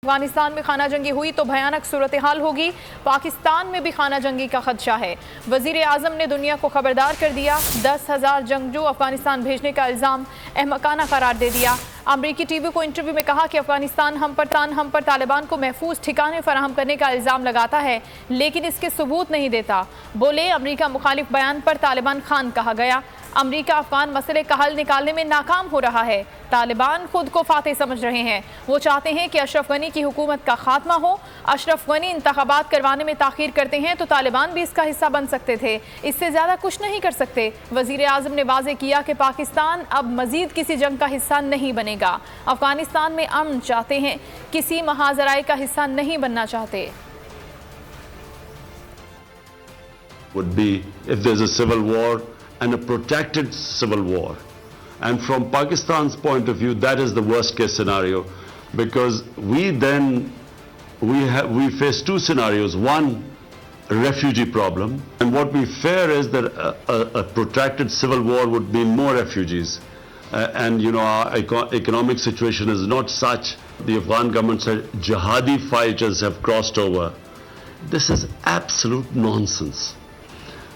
अफगानिस्तान में खाना जंगी हुई तो भयानक सूरत हाल होगी। पाकिस्तान में भी खाना जंगी का खदशा है। वजीर आजम ने दुनिया को खबरदार कर दिया। 10,000 जंगजू अफगानिस्तान भेजने का इल्ज़ाम अहमकाना करार दे दिया। अमरीकी टीवी को इंटरव्यू में कहा कि अफगानिस्तान हम पर तालिबान को महफूज ठिकाने फराहम करने का इल्ज़ाम लगाता है, लेकिन इसके सबूत नहीं देता। बोले, अमरीका मुखालिफ बयान पर तालिबान खान कहा गया। अमरीका अफगान मसले का हल निकालने में नाकाम हो रहा है। तालिबान खुद को फातेह समझ रहे हैं। वो चाहते हैं कि अशरफ गनी की हुकूमत का खात्मा हो। अशरफ गनी इंतखाबात करवाने में ताखीर करते हैं तो तालिबान भी इसका हिस्सा बन सकते थे। इससे ज़्यादा कुछ नहीं कर सकते। वज़ीर आज़म ने वाज़ेह किया कि पाकिस्तान अब मज़ीद किसी जंग का हिस्सा नहीं बनेगा। अफगानिस्तान में अमन चाहते हैं, किसी महाजराए का हिस्सा नहीं बनना चाहते। Would be if there's a civil war and a protracted civil war. And from Pakistan's point of view, that is the worst case scenario, because we face two scenarios. One, a refugee problem, and what we fear is that a protracted civil war would mean more refugees. And you know, our economic situation is not such. The Afghan government said jihadi fighters have crossed over. This is absolute nonsense.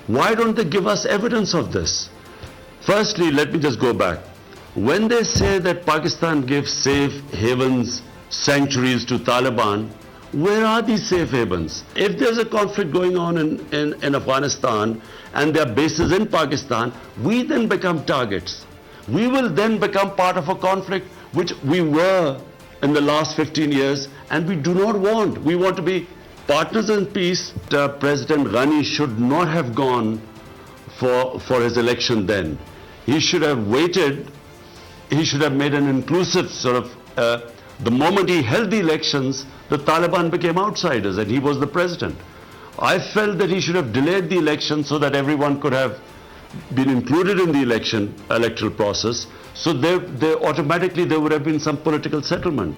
Why don't they give us evidence of this? Firstly, let me just go back. When they say that Pakistan gives safe havens, sanctuaries to Taliban, where are these safe havens? If there's a conflict going on in Afghanistan and there are bases in Pakistan, we then become targets. We will then become part of a conflict which we were in the last 15 years, and we do not want. We want to be partners in peace. President Ghani should not have gone for his election then. He should have waited. He should have made an inclusive sort of, the moment he held the elections, the Taliban became outsiders and he was the president. I felt that he should have delayed the election so that everyone could have been included in the electoral process. So automatically there would have been some political settlement.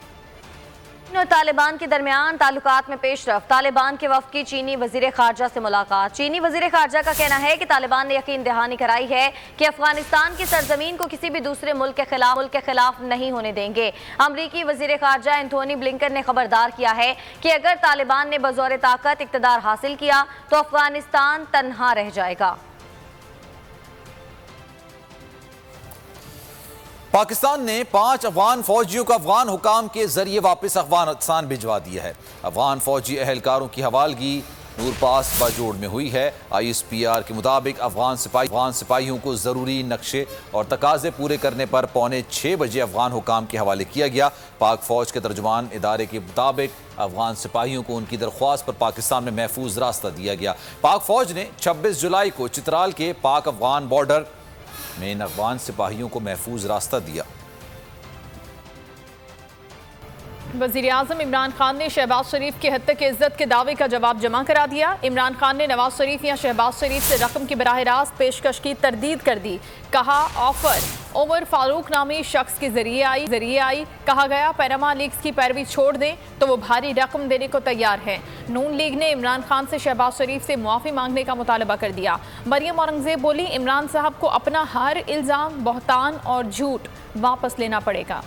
Taliban के दरमियान ताल्लुकात में पेशरफ। तालिबान के वफ़द की चीनी वज़ीर ख़ारजा से मुलाकात। चीनी वज़ीर ख़ारजा का कहना है कि तालिबान ने यकीन दहानी कराई है कि अफगानिस्तान की सरजमीन को किसी भी दूसरे मुल्क के खिलाफ नहीं होने देंगे। अमरीकी वज़ीर ख़ारजा एंथोनी ब्लिंकन ने खबरदार किया है कि अगर तालिबान ने बज़ौर ताकत इक़्तिदार हासिल किया तो अफगानिस्तान तन्हा रह जाएगा। पाकिस्तान ने 5 अफगान फौजियों को अफगान हुकाम के जरिए वापस अफगानिस्तान भिजवा दिया है। अफगान फौजी अहलकारों की हवालगी नूरपास बाजोड़ में हुई है। ISPR के मुताबिक अफगान सिपाहियों को ज़रूरी नक्शे और तकाजे पूरे करने पर 5:45 बजे अफगान हुकाम के हवाले किया गया। पाक फौज के तर्जुमान इदारे के मुताबिक अफगान सिपाहियों को उनकी दरख्वास्त पर पाकिस्तान में महफूज रास्ता दिया गया। पाक फौज ने 26 जुलाई को चित्राल के पाक अफगान बॉर्डर में इन अफगान सिपाहियों को महफूज रास्ता दिया। वज़ीर आज़म इमरान खान ने शहबाज शरीफ की हत्या के इज्जत के दावे का जवाब जमा करा दिया। इमरान खान ने नवाज शरीफ या शहबाज शरीफ से रकम की बराह रास्त पेशकश की तरदीद कर दी। कहा, ऑफर उमर फारूक नामी शख्स के जरिए आई। कहा गया, पैनामा लीक्स की पैरवी छोड़ दें तो वो भारी रकम देने को तैयार है। नून लीग ने इमरान खान से शहबाज शरीफ से मुआफ़ी मांगने का मुतालबा कर दिया। मरियम औरंगज़ेब बोली, इमरान साहब को अपना हर इल्ज़ाम, बहतान और झूठ वापस लेना पड़ेगा।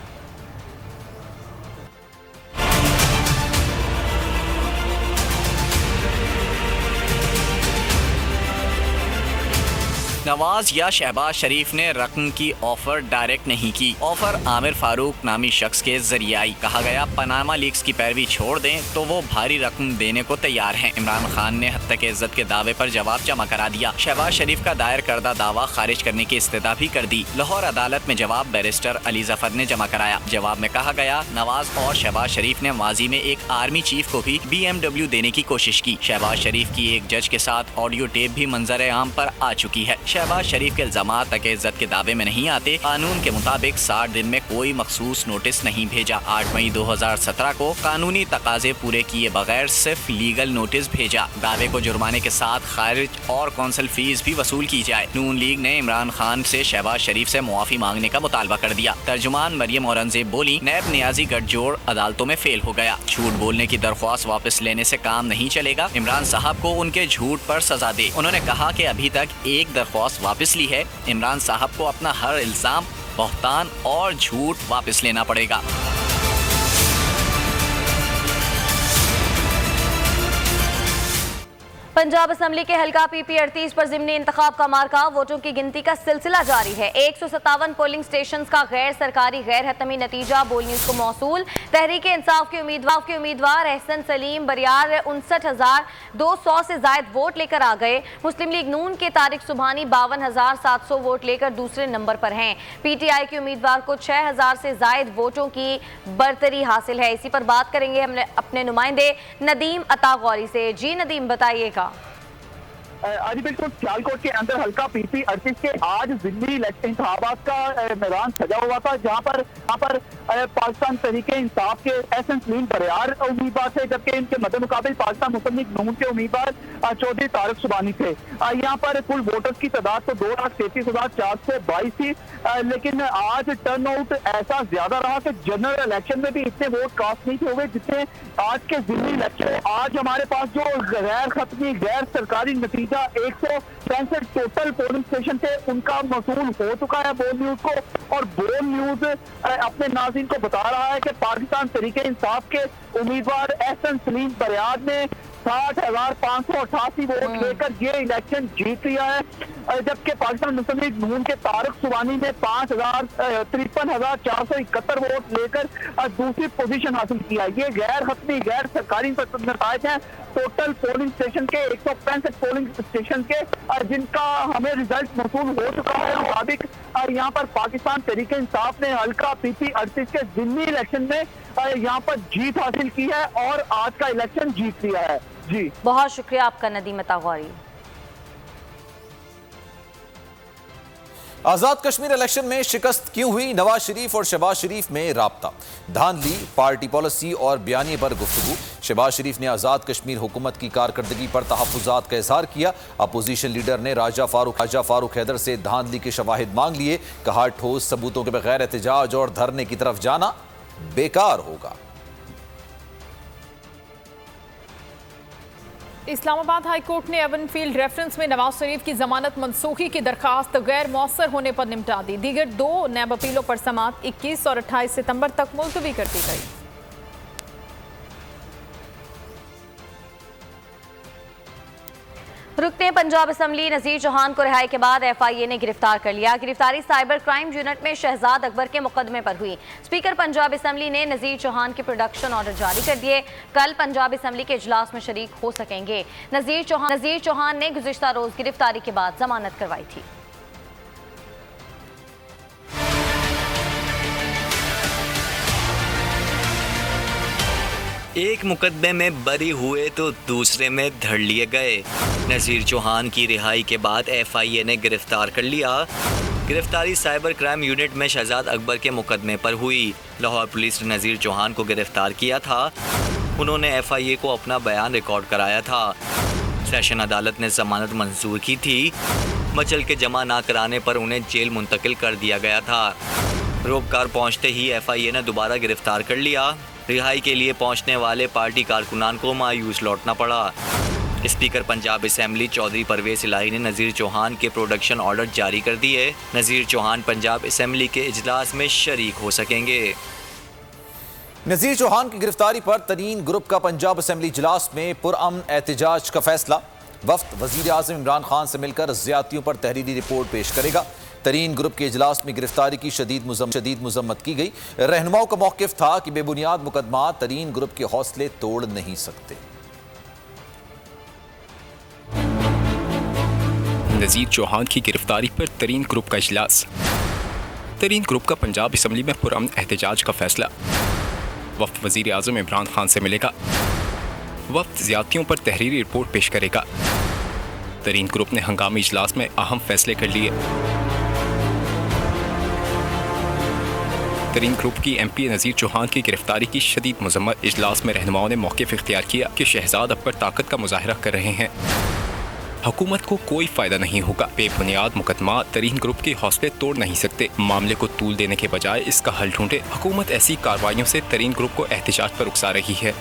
नवाज या शहबाज शरीफ ने रकम की ऑफर डायरेक्ट नहीं की। ऑफर आमिर फारूक नामी शख्स के जरिए आई। कहा गया, पनामा लीक्स की पैरवी छोड़ दें तो वो भारी रकम देने को तैयार हैं। इमरान खान ने हत्या के इज्जत के दावे पर जवाब जमा करा दिया। शहबाज शरीफ का दायर करदा दावा खारिज करने की इस्तदा भी कर दी। लाहौर अदालत में जवाब बैरिस्टर अली जफर ने जमा कराया। जवाब में कहा गया, नवाज और शहबाज शरीफ ने माजी में एक आर्मी चीफ को भी BMW देने की कोशिश की। शहबाज शरीफ की एक जज के साथ ऑडियो टेप भी मंजर आम पर आ चुकी है। शहबाज शरीफ के इल्जामात तक इज्जत के दावे में नहीं आते। कानून के मुताबिक 60 दिन में कोई मखसूस नोटिस नहीं भेजा। 8 मई 2017 को कानूनी तकाजे पूरे किए बगैर सिर्फ लीगल नोटिस भेजा। दावे को जुर्माने के साथ खारिज और कौंसल फीस भी वसूल की जाए। नून लीग ने इमरान खान से शहबाज शरीफ से मुआफी मांगने का मुतालबा कर दिया। तर्जुमान मरियम औरंगज़ेब बोली, नैब नियाजी गठजोड़ अदालतों में फेल हो गया। झूठ बोलने की दरख्वास्त वापस लेने से काम नहीं चलेगा। इमरान साहब को उनके झूठ पर सजा दे। उन्होंने कहा कि अभी तक एक दरख्वास्त वापस ली है। इमरान साहब को अपना हर इल्जाम, बहतान और झूठ वापस लेना पड़ेगा। पंजाब असम्बली के हल्का PP 38 पर ज़िमनी इंतखाब का मार्का, वोटों की गिनती का सिलसिला जारी है। 157 पोलिंग स्टेशन का गैर सरकारी गैर हतमी नतीजा बोल न्यूज को मौसूल। तहरीक इंसाफ के उम्मीदवार एहसन सलीम बरियार 59,200 से जायद वोट लेकर आ गए। मुस्लिम लीग नून के तारिक सुबहानी 52,700 वोट लेकर दूसरे नंबर पर हैं। PTI के उम्मीदवार को 6,000 से जायद वोटों की बरतरी हासिल है। इसी पर बात करेंगे हमने अपने नुमाइंदे नदीम अता गौरी से। जी नदीम, बताइएगा। आज बिल्कुल सियालकोट के अंदर हल्का PP 38 के आज ज़िमनी इंतखाबात का मैदान सजा हुआ था, जहां पर पाकिस्तान तहरीक इंसाफ के एहसन सलीम बरियार उम्मीदवार थे, जबकि इनके मद्देमुकाबिल पाकिस्तान मुस्लिम लीग नून के उम्मीदवार चौधरी तारिक सुबहानी थे। यहाँ पर कुल वोटर्स की तादाद तो 2,33,422 थी, लेकिन आज टर्न आउट ऐसा ज्यादा रहा कि जनरल इलेक्शन में भी इतने वोट कास्ट नहीं हुए जितने आज के ज़िमनी इलेक्शन। आज हमारे पास जो गैर खत्मी गैर सरकारी नतीजा 165 टोटल पोलिंग स्टेशन थे, उनका मौसूल हो चुका है बोल न्यूज को, और बोल न्यूज अपने नाज़रीन को बता रहा है कि पाकिस्तान तहरीक इंसाफ के उम्मीदवार एहसन सलीम बरियार ने 60,588 वोट लेकर ये इलेक्शन जीत लिया है, जबकि पाकिस्तान मुस्लिम लीग नून के तारिक सुबहानी ने 53,471 वोट लेकर दूसरी पोजीशन हासिल किया। ये गैर हतमी गैर सरकारी नतायज हैं टोटल पोलिंग स्टेशन के 165 पोलिंग स्टेशन के, जिनका हमें रिजल्ट मौसूल हो चुका है। मुताबिक यहाँ पर पाकिस्तान तहरीक इंसाफ ने हल्का PP 38 के ज़िमनी इलेक्शन में यहाँ पर जीत हासिल की है और आज का इलेक्शन जीत लिया है। जी बहुत शुक्रिया आपका नदीम अता गौरी। आजाद कश्मीर इलेक्शन में शिकस्त क्यों हुई, नवाज शरीफ और शहबाज शरीफ में राब्ता, धांधली, पार्टी पॉलिसी और बयानी पर गुफ्तगू। शहबाज शरीफ ने आजाद कश्मीर हुकूमत की कारकर्दगी पर तहफ्फुज़ात का इजहार किया। अपोजिशन लीडर ने राजा फारूक हैदर से धांधली के शवाहिद मांग लिए, कहा ठोस सबूतों के बगैर एहतजाज और धरने की तरफ जाना बेकार होगा। इस्लामाबाद हाई कोर्ट ने एवनफील्ड रेफरेंस में नवाज शरीफ की जमानत मनसूखी की दरखास्त गैर मौसर होने पर निपटा दी। दीगर 2 नैब अपीलों पर समाअत 21 और 28 सितंबर तक मुलतवी कर दी गई। रुकने पंजाब असम्बली नज़ीर चौहान को रिहाई के बाद FIA ने गिरफ्तार कर लिया। गिरफ्तारी साइबर क्राइम यूनिट में शहजाद अकबर के मुकदमे पर हुई। स्पीकर पंजाब असम्बली ने नज़ीर चौहान के प्रोडक्शन ऑर्डर जारी कर दिए। कल पंजाब असम्बली के इजलास में शरीक हो सकेंगे। नज़ीर चौहान ने गुज़िश्ता रोज गिरफ्तारी के बाद जमानत करवाई थी। एक मुकदमे में बरी हुए तो दूसरे में धर लिए गए। नज़ीर चौहान की रिहाई के बाद FIA ने गिरफ्तार कर लिया। गिरफ्तारी साइबर क्राइम यूनिट में शहजाद अकबर के मुकदमे पर हुई। लाहौर पुलिस ने नज़ीर चौहान को गिरफ्तार किया था। उन्होंने FIA को अपना बयान रिकॉर्ड कराया था। सेशन अदालत ने जमानत मंजूर की थी। मचल के जमा ना कराने पर उन्हें जेल मुंतकिल कर दिया गया था। रोबकार पहुँचते ही FIA ने दोबारा गिरफ्तार कर लिया। रिहाई के लिए पहुंचने वाले पार्टी कारकुनान को मायूस लौटना पड़ा। स्पीकर पंजाब असम्बली चौधरी परवेज इलाही ने नज़ीर चौहान के प्रोडक्शन ऑर्डर जारी कर दिए। नज़ीर चौहान पंजाब असम्बली के इजलास में शरीक हो सकेंगे। नज़ीर चौहान की गिरफ्तारी पर तरीन ग्रुप का पंजाब असम्बली इजलास में पुरअमन एहतजाज का फैसला। वफ्द वज़ीर आज़म इमरान खान से मिलकर ज़्यादतियों पर तहरीरी रिपोर्ट पेश करेगा। तरीन ग्रुप के इजलास में गिरफ्तारी की शदीद मुज़म्मत की गई। रहनुमाओं का मौक़िफ़ था कि बेबुनियाद मुकदमा तरीन ग्रुप के हौसले तोड़ नहीं सकते। नज़ीर चौहान की गिरफ्तारी पर तरीन ग्रुप का इजलास। तरीन ग्रुप का पंजाब असम्बली में पुरअमन एहतजाज का फैसला। वफ्द वज़ीर आज़म इमरान खान से मिलेगा। वफ्द ज़्यादतियों पर तहरीरी रिपोर्ट पेश करेगा। तरीन ग्रुप ने हंगामी इजलास में अहम फैसले कर लिए। तरीन ग्रुप की MP नज़ीर चौहान की गिरफ्तारी की शदीद मुज़म्मत। इजलास में रहनुमाओं ने मौक़िफ़ इख्तियार किया कि शहजाद अकबर ताकत का मुज़ाहिरा कर रहे हैं। हुकूमत को कोई फ़ायदा नहीं होगा। बेबुनियाद मुकदमा तरीन ग्रुप के हौसले तोड़ नहीं सकते। मामले को तूल देने के बजाय इसका हल ढूंढे। हुकूमत ऐसी कार्रवाइयों से तरीन ग्रुप को एहतजाज पर उकसा रही है।